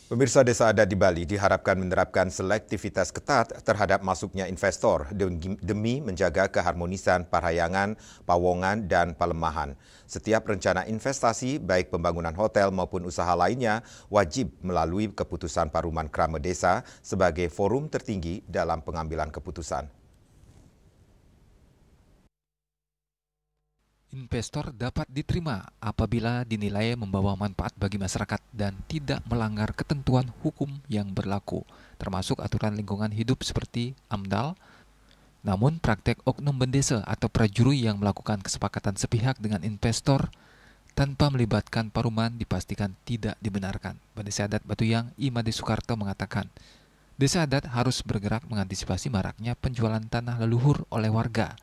Pemirsa Desa Adat di Bali diharapkan menerapkan selektivitas ketat terhadap masuknya investor demi menjaga keharmonisan Parahyangan, Pawongan, dan Palemahan. Setiap rencana investasi, baik pembangunan hotel maupun usaha lainnya, wajib melalui keputusan Paruman Krama Desa sebagai forum tertinggi dalam pengambilan keputusan. Investor dapat diterima apabila dinilai membawa manfaat bagi masyarakat dan tidak melanggar ketentuan hukum yang berlaku, termasuk aturan lingkungan hidup seperti AMDAL. Namun praktek oknum bendesa atau prajuri yang melakukan kesepakatan sepihak dengan investor tanpa melibatkan Paruman dipastikan tidak dibenarkan. Pendesa adat Batuyang Imade Soekarto mengatakan, desa adat harus bergerak mengantisipasi maraknya penjualan tanah leluhur oleh warga.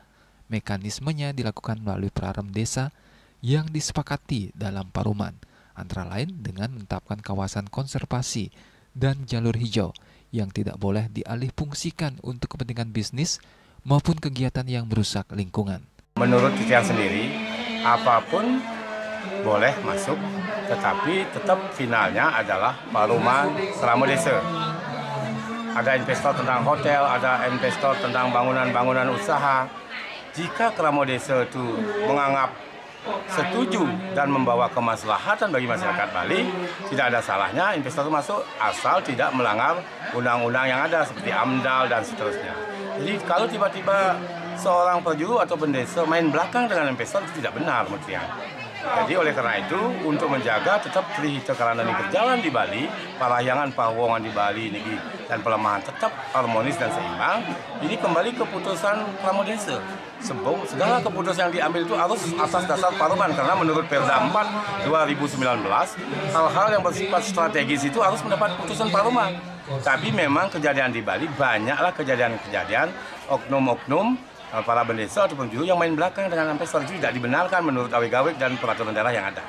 Mekanismenya dilakukan melalui praram desa yang disepakati dalam Paruman, antara lain dengan menetapkan kawasan konservasi dan jalur hijau yang tidak boleh dialihfungsikan untuk kepentingan bisnis maupun kegiatan yang merusak lingkungan. Menurut Titian sendiri, apapun boleh masuk, tetapi tetap finalnya adalah Paruman Krama Desa. Ada investor tentang hotel, ada investor tentang bangunan-bangunan usaha. Jika Krama Desa itu menganggap setuju dan membawa kemaslahatan bagi masyarakat Bali, tidak ada salahnya investor itu masuk asal tidak melanggar undang-undang yang ada seperti AMDAL dan seterusnya. Jadi kalau tiba-tiba seorang perjuru atau pendesa main belakang dengan investor itu tidak benar, Mutian. Jadi oleh karena itu, untuk menjaga tetap Trihita Karana ini berjalan di Bali, Parahyangan, Pawongan di Bali ini dan Pelemahan tetap harmonis dan seimbang, ini kembali keputusan Krama Desa. Sebab segala keputusan yang diambil itu harus atas dasar Paruman, karena menurut Perda 4 2019, hal-hal yang bersifat strategis itu harus mendapat keputusan Paruman. Tapi memang kejadian di Bali, banyaklah kejadian-kejadian oknum-oknum para bendesa ataupun juru yang main belakang dengan investor itu tidak dibenarkan menurut awik-awik dan peraturan daerah yang ada.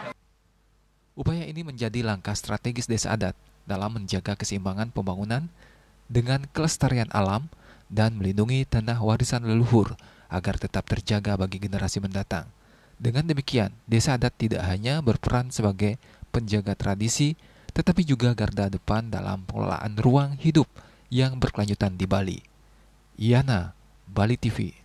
Upaya ini menjadi langkah strategis desa adat dalam menjaga keseimbangan pembangunan dengan kelestarian alam dan melindungi tanah warisan leluhur agar tetap terjaga bagi generasi mendatang. Dengan demikian, desa adat tidak hanya berperan sebagai penjaga tradisi, tetapi juga garda depan dalam pengelolaan ruang hidup yang berkelanjutan di Bali. Yana, Bali TV.